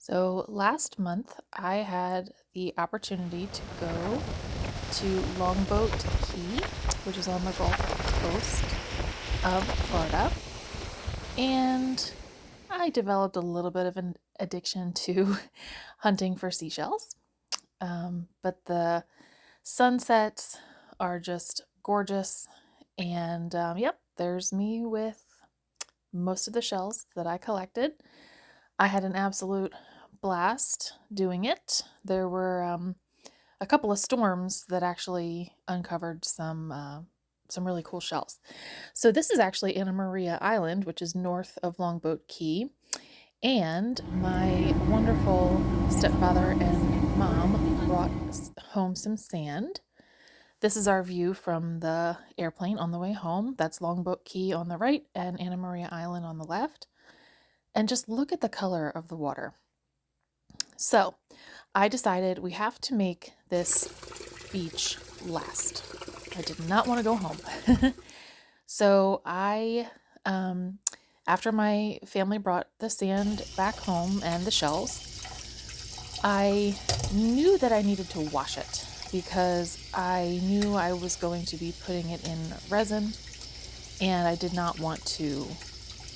So last month, I had the opportunity to go to Longboat Key, which is on the Gulf Coast of Florida, and I developed a little bit of an addiction to hunting for seashells. But the sunsets are just gorgeous, and yep, there's me with most of the shells that I collected. I had an absolute blast doing it. There were a couple of storms that actually uncovered some really cool shells. So this is actually Anna Maria Island, which is north of Longboat Key, and my wonderful stepfather and mom brought home some sand. This is our view from the airplane on the way home. That's Longboat Key on the right and Anna Maria Island on the left. And just look at the color of the water. So I decided we have to make this beach last. I did not want to go home. So after my family brought the sand back home and the shells, I knew that I needed to wash it because I knew I was going to be putting it in resin, and I did not want to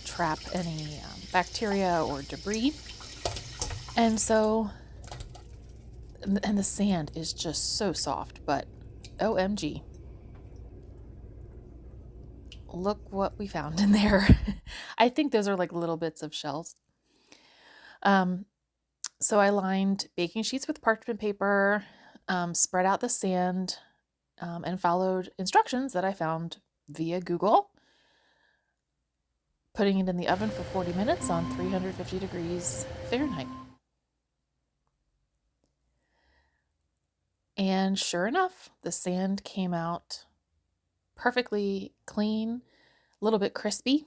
trap any bacteria or debris. And so, and the sand is just so soft, but OMG, look what we found in there. I think those are like little bits of shells. So I lined baking sheets with parchment paper, spread out the sand, and followed instructions that I found via Google, putting it in the oven for 40 minutes on 350 degrees Fahrenheit. And sure enough, the sand came out perfectly clean, a little bit crispy.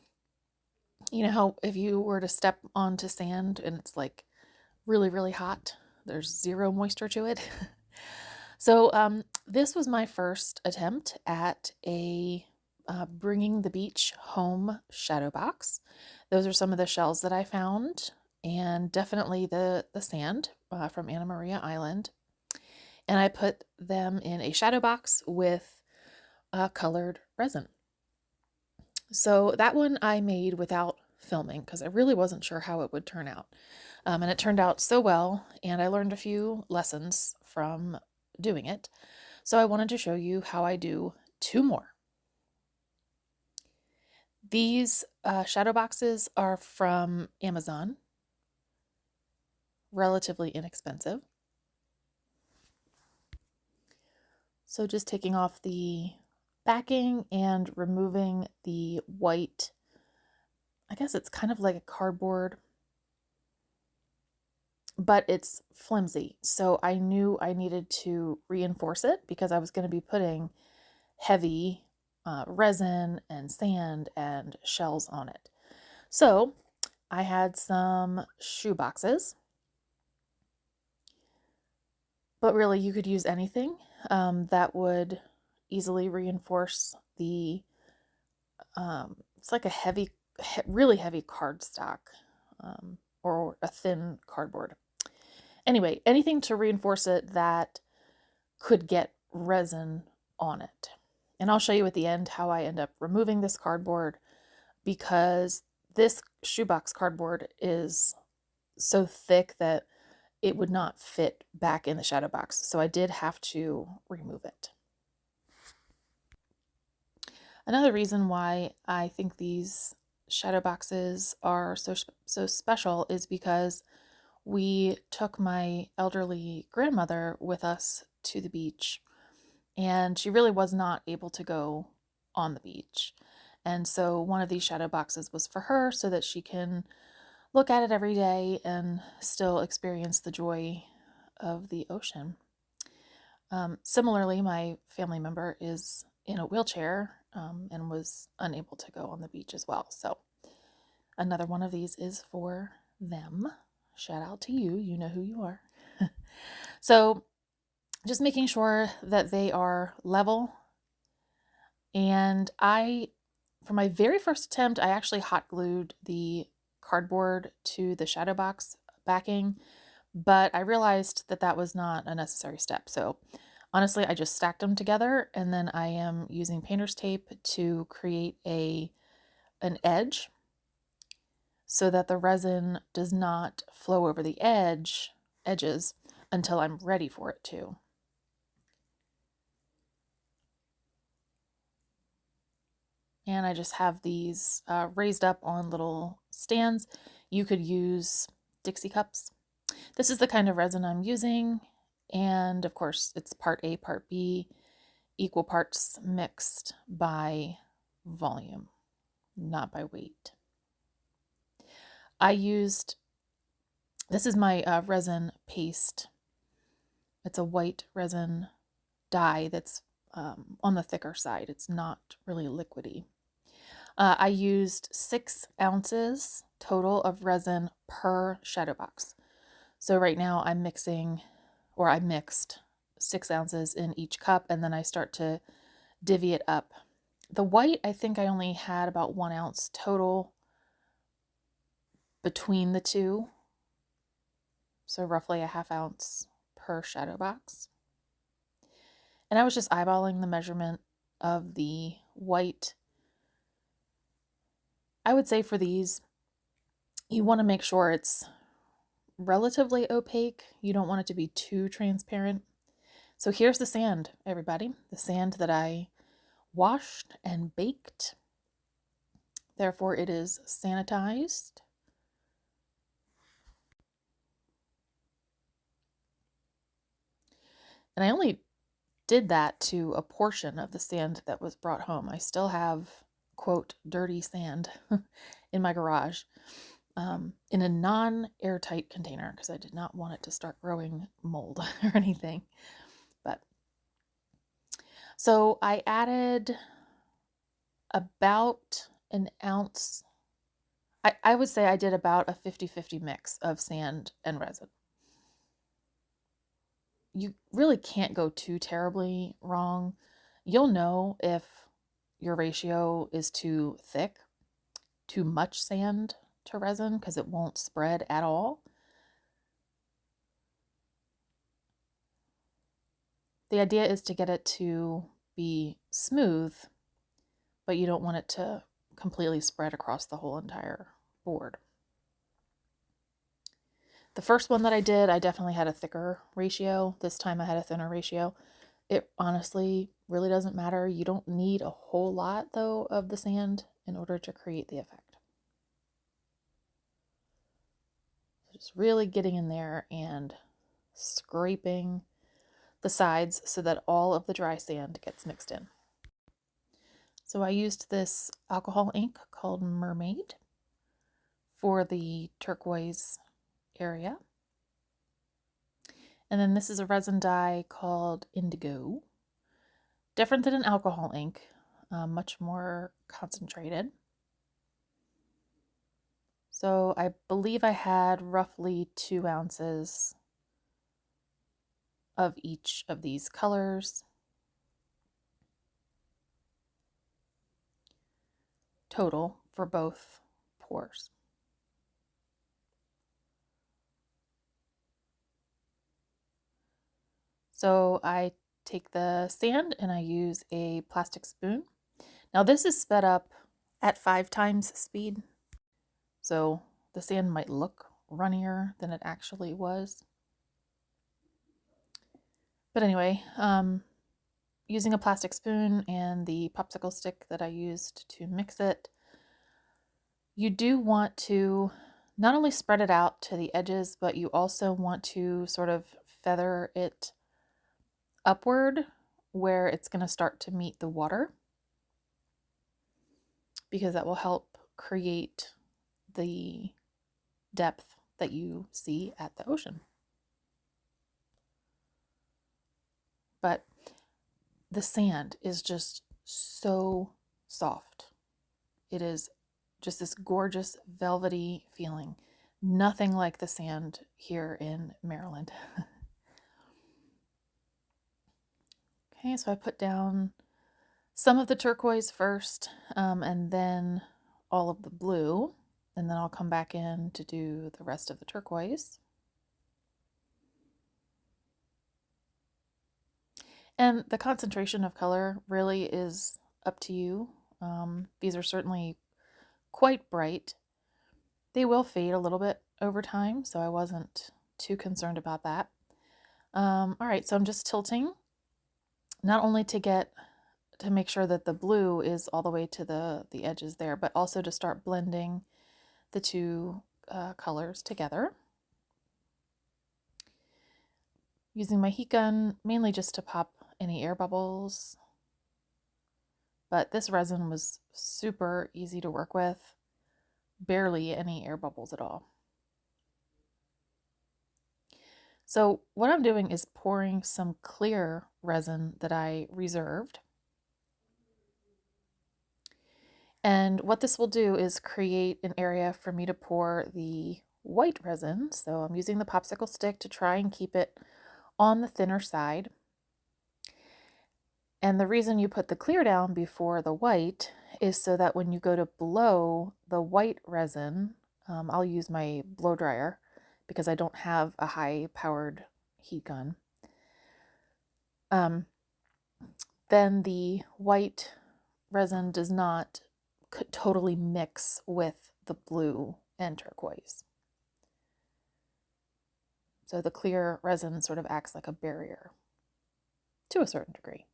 You know how if you were to step onto sand and it's like really, really hot, there's zero moisture to it. So this was my first attempt at a bringing the beach home shadow box. Those are some of the shells that I found, and definitely the sand from Anna Maria Island. And I put them in a shadow box with colored resin. So that one I made without filming because I really wasn't sure how it would turn out. And it turned out so well, and I learned a few lessons from doing it. So I wanted to show you how I do two more. These shadow boxes are from Amazon, relatively inexpensive. So just taking off the backing and removing the white, I guess it's kind of like a cardboard, but it's flimsy. So I knew I needed to reinforce it because I was going to be putting heavy resin and sand and shells on it. So I had some shoe boxes, but really you could use anything that would easily reinforce the, it's like a heavy, really heavy cardstock or a thin cardboard. Anyway, anything to reinforce it that could get resin on it. And I'll show you at the end how I end up removing this cardboard because this shoebox cardboard is so thick that it would not fit back in the shadow box. So I did have to remove it. Another reason why I think these shadow boxes are so special is because we took my elderly grandmother with us to the beach, and she really was not able to go on the beach. And so one of these shadow boxes was for her so that she can look at it every day and still experience the joy of the ocean. Similarly, my family member is in a wheelchair and was unable to go on the beach as well. So another one of these is for them. Shout out to you. You know who you are. So just making sure that they are level. And for my very first attempt, I actually hot glued the cardboard to the shadow box backing, but I realized that that was not a necessary step. So honestly, I just stacked them together, and then I am using painter's tape to create an edge so that the resin does not flow over the edges until I'm ready for it to. And I just have these raised up on little stands. You could use Dixie cups. This is the kind of resin I'm using, and of course it's part A, part B, equal parts mixed by volume, not by weight. This is my resin paste. It's a white resin dye that's on the thicker side. It's not really liquidy. I used 6 ounces total of resin per shadow box. So right now I mixed 6 ounces in each cup, and then I start to divvy it up. The white, I think I only had about 1 ounce total between the two. So roughly a ½ ounce per shadow box. And I was just eyeballing the measurement of the white. I would say for these, you want to make sure it's relatively opaque. You don't want it to be too transparent. So here's the sand, everybody. The sand that I washed and baked. Therefore, it is sanitized. And I only did that to a portion of the sand that was brought home. I still have, quote, dirty sand in my garage in a non-airtight container because I did not want it to start growing mold or anything. But so I added about an ounce. I would say I did about a 50-50 mix of sand and resin. You really can't go too terribly wrong. You'll know if your ratio is too thick, too much sand to resin, because it won't spread at all. The idea is to get it to be smooth, but you don't want it to completely spread across the whole entire board. The first one that I did, I definitely had a thicker ratio. This time I had a thinner ratio. It honestly really doesn't matter. You don't need a whole lot, though, of the sand in order to create the effect. So just really getting in there and scraping the sides so that all of the dry sand gets mixed in. So I used this alcohol ink called Mermaid for the turquoise area. And then this is a resin dye called Indigo. Different than an alcohol ink, much more concentrated. So I believe I had roughly 2 ounces of each of these colors total for both pours. So I take the sand and I use a plastic spoon. Now this is sped up at 5 times speed. So the sand might look runnier than it actually was. But anyway, using a plastic spoon and the popsicle stick that I used to mix it, you do want to not only spread it out to the edges, but you also want to sort of feather it upward where it's going to start to meet the water, because that will help create the depth that you see at the ocean. But the sand is just so soft. It is just this gorgeous velvety feeling. Nothing like the sand here in Maryland. Okay, so I put down some of the turquoise first, and then all of the blue. and then I'll come back in to do the rest of the turquoise. And the concentration of color really is up to you. These are certainly quite bright. They will fade a little bit over time, so I wasn't too concerned about that. All right, so I'm just tilting, not only to make sure that the blue is all the way to the edges there, but also to start blending the two colors together. Using my heat gun mainly just to pop any air bubbles, but this resin was super easy to work with, barely any air bubbles at all. So what I'm doing is pouring some clear resin that I reserved. And what this will do is create an area for me to pour the white resin. So I'm using the popsicle stick to try and keep it on the thinner side. And the reason you put the clear down before the white is so that when you go to blow the white resin, I'll use my blow dryer because I don't have a high powered heat gun. Then the white resin does not totally mix with the blue and turquoise. So the clear resin sort of acts like a barrier to a certain degree.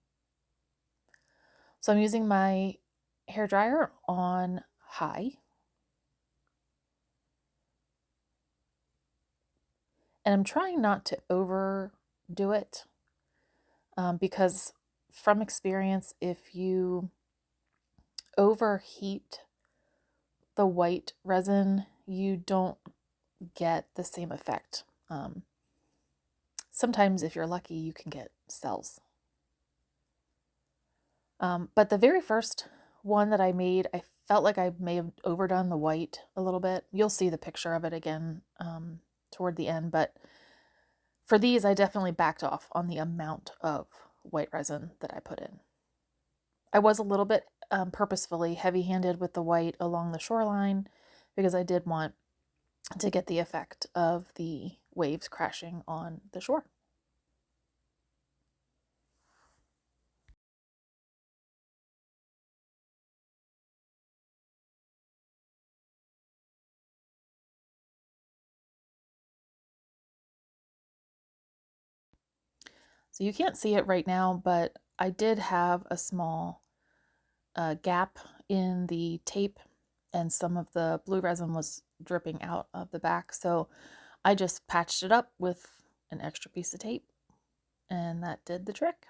So I'm using my hair dryer on high. And I'm trying not to overdo it because from experience, if you overheat the white resin, you don't get the same effect. Sometimes if you're lucky, you can get cells. But the very first one that I made, I felt like I may have overdone the white a little bit. You'll see the picture of it again toward the end, but for these, I definitely backed off on the amount of white resin that I put in. I was a little bit purposefully heavy-handed with the white along the shoreline because I did want to get the effect of the waves crashing on the shore. So you can't see it right now, but I did have a small gap in the tape and some of the blue resin was dripping out of the back. So I just patched it up with an extra piece of tape and that did the trick.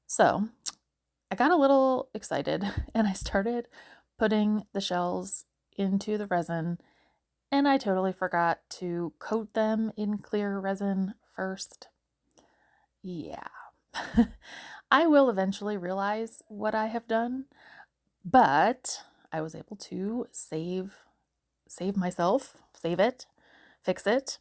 So I got a little excited and I started putting the shells into the resin, and I totally forgot to coat them in clear resin first. Yeah. I will eventually realize what I have done, but I was able to save myself, save it, fix it.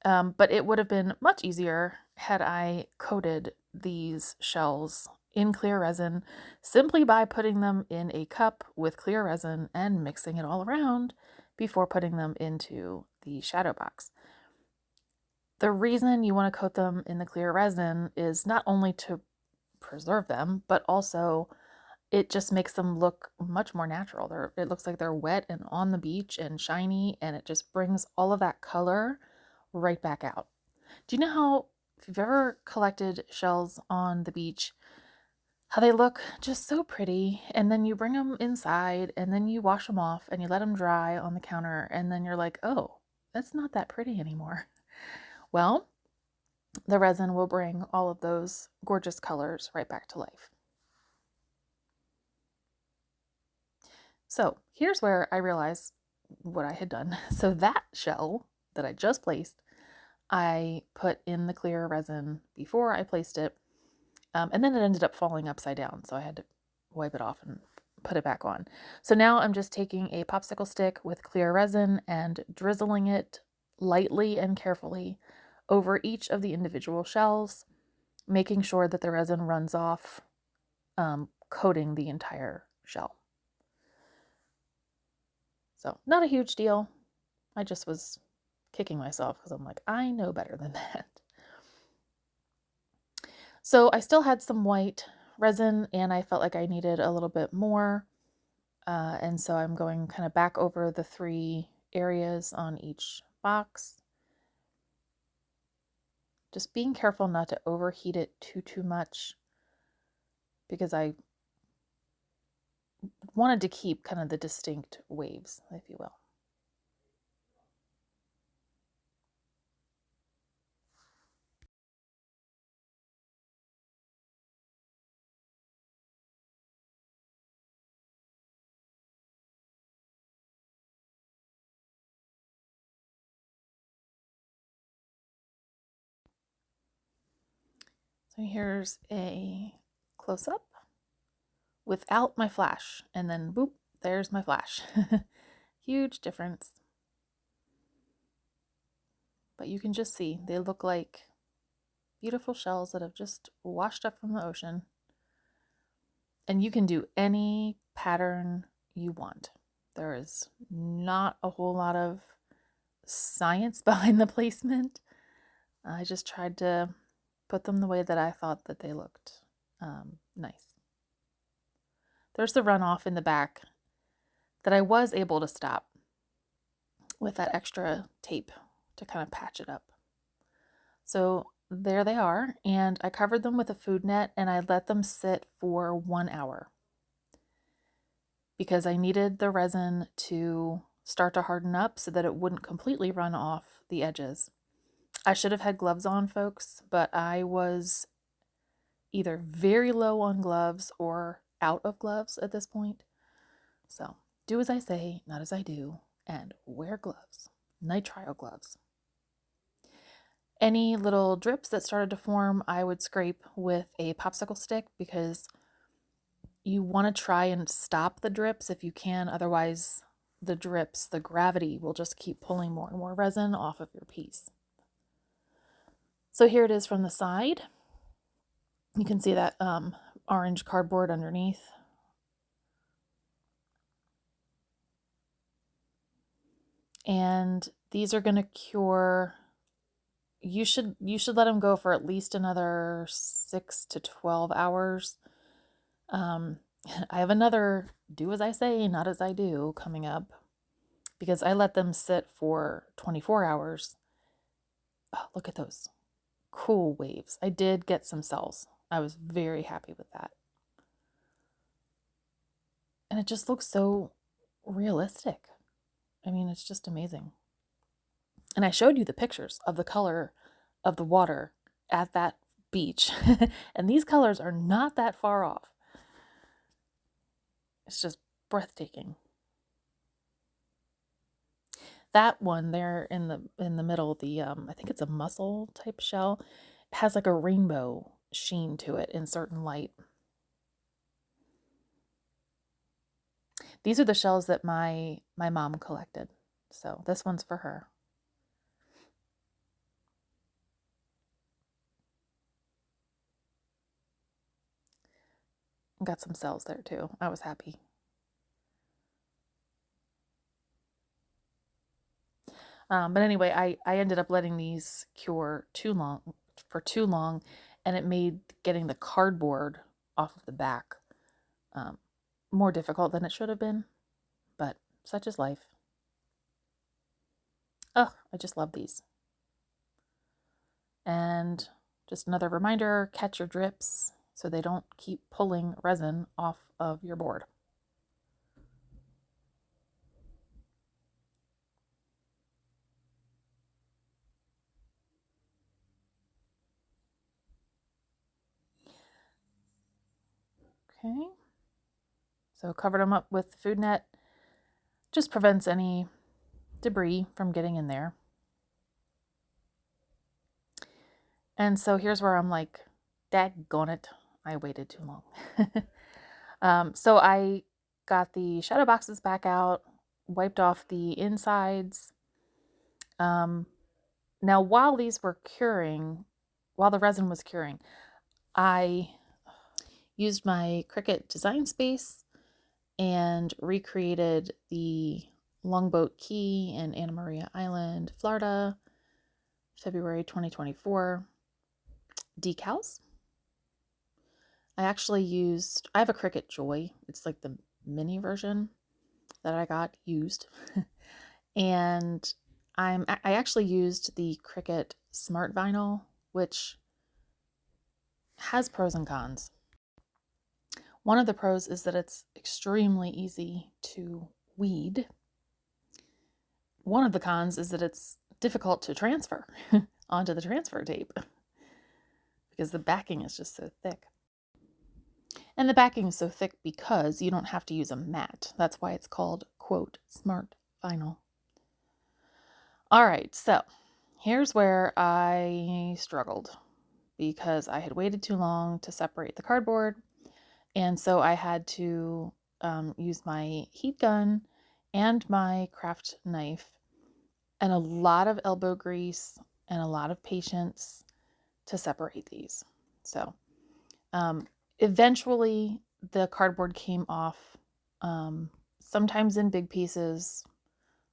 But it would have been much easier had I coated these shells in clear resin simply by putting them in a cup with clear resin and mixing it all around before putting them into the shadow box. The reason you want to coat them in the clear resin is not only to preserve them, but also it just makes them look much more natural. It looks like they're wet and on the beach and shiny, and it just brings all of that color right back out. Do you know how, if you've ever collected shells on the beach, how they look just so pretty, and then you bring them inside and then you wash them off and you let them dry on the counter, and then you're like, oh, that's not that pretty anymore. Well, the resin will bring all of those gorgeous colors right back to life. So here's where I realized what I had done. So that shell that I just placed, I put in the clear resin before I placed it, and then it ended up falling upside down, so I had to wipe it off and put it back on. So now I'm just taking a popsicle stick with clear resin and drizzling it lightly and carefully over each of the individual shells, making sure that the resin runs off, coating the entire shell. So not a huge deal. I just was kicking myself because I'm like, I know better than that. So I still had some white resin and I felt like I needed a little bit more. And so I'm going kind of back over the 3 areas on each box. Just being careful not to overheat it too much, because I wanted to keep kind of the distinct waves, if you will. So here's a close-up without my flash, and then boop, there's my flash. Huge difference. But you can just see they look like beautiful shells that have just washed up from the ocean. And you can do any pattern you want. There is not a whole lot of science behind the placement. I just tried to put them the way that I thought that they looked nice. There's the runoff in the back that I was able to stop with that extra tape to kind of patch it up. So there they are, and I covered them with a food net and I let them sit for 1 hour because I needed the resin to start to harden up so that it wouldn't completely run off the edges. I should have had gloves on, folks, but I was either very low on gloves or out of gloves at this point. So do as I say, not as I do, and wear gloves, nitrile gloves. Any little drips that started to form, I would scrape with a popsicle stick because you want to try and stop the drips if you can. Otherwise, the drips, the gravity will just keep pulling more and more resin off of your piece. So here it is from the side. You can see that orange cardboard underneath. And these are going to cure. You should let them go for at least another 6 to 12 hours. I have another do as I say, not as I do coming up because I let them sit for 24 hours. Oh, look at those cool waves. I did get some cells. I was very happy with that. And it just looks so realistic. I mean, it's just amazing. And I showed you the pictures of the color of the water at that beach. And these colors are not that far off. It's just breathtaking. That one there in the middle, the I think it's a mussel type shell, has like a rainbow sheen to it in certain light. These are the shells that my mom collected. So this one's for her. Got some cells there too. I was happy. But anyway, I ended up letting these cure for too long, and it made getting the cardboard off of the back more difficult than it should have been. But such is life. Oh, I just love these. And just another reminder, catch your drips so they don't keep pulling resin off of your board. Okay. So covered them up with food net. Just prevents any debris from getting in there. And so here's where I'm like, daggone it, I waited too long. So I got the shadow boxes back out, wiped off the insides. Now, while these were curing, while the resin was curing, I used my Cricut design space and recreated the Longboat Key in Anna Maria Island, Florida, February 2024 decals. I have a Cricut Joy. It's like the mini version that I got used. And I actually used the Cricut Smart Vinyl, which has pros and cons. One of the pros is that it's extremely easy to weed. One of the cons is that it's difficult to transfer onto the transfer tape because the backing is just so thick. And the backing is so thick because you don't have to use a mat. That's why it's called, quote, smart vinyl. All right, so here's where I struggled because I had waited too long to separate the cardboard. And so I had to use my heat gun and my craft knife and a lot of elbow grease and a lot of patience to separate these. So eventually the cardboard came off, sometimes in big pieces,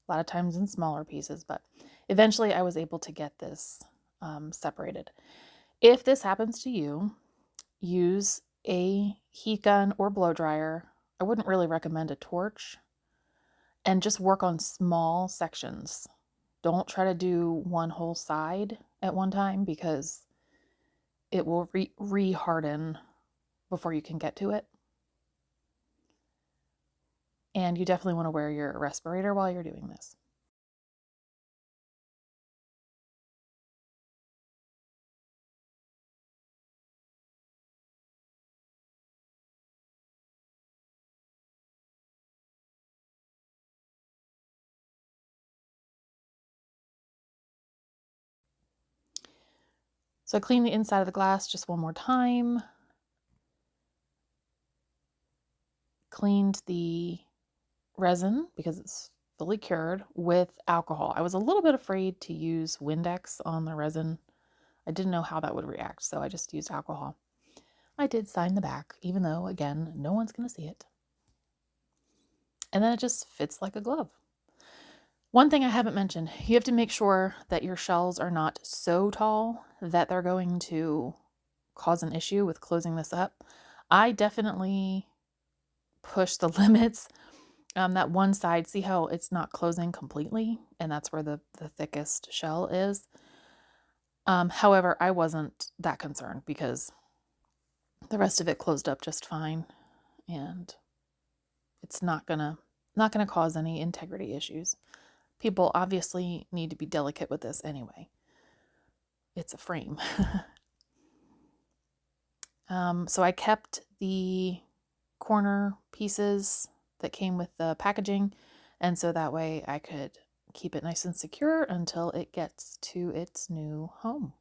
a lot of times in smaller pieces, but eventually I was able to get this separated. If this happens to you, use a heat gun or blow dryer. I wouldn't really recommend a torch, and just work on small sections. Don't try to do one whole side at one time because it will re-harden before you can get to it. And you definitely want to wear your respirator while you're doing this. So I cleaned the inside of the glass just one more time. Cleaned the resin because it's fully cured with alcohol. I was a little bit afraid to use Windex on the resin. I didn't know how that would react, so I just used alcohol. I did sign the back, even though, again, no one's going to see it. And then it just fits like a glove. One thing I haven't mentioned, you have to make sure that your shells are not so tall that they're going to cause an issue with closing this up. I definitely push the limits. That one side, see how it's not closing completely? And that's where the thickest shell is. However, I wasn't that concerned because the rest of it closed up just fine. And it's not gonna cause any integrity issues. People obviously need to be delicate with this anyway. It's a frame. So I kept the corner pieces that came with the packaging, and so that way I could keep it nice and secure until it gets to its new home.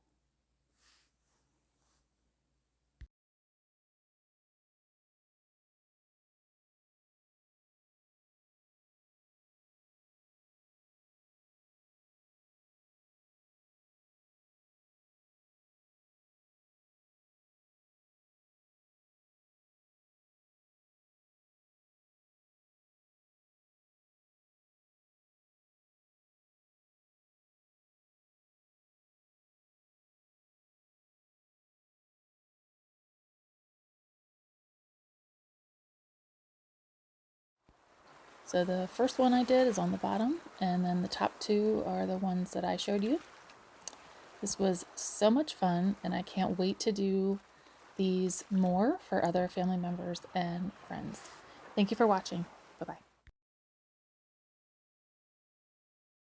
So the first one I did is on the bottom, and then the top two are the ones that I showed you. This was so much fun, and I can't wait to do these more for other family members and friends. Thank you for watching.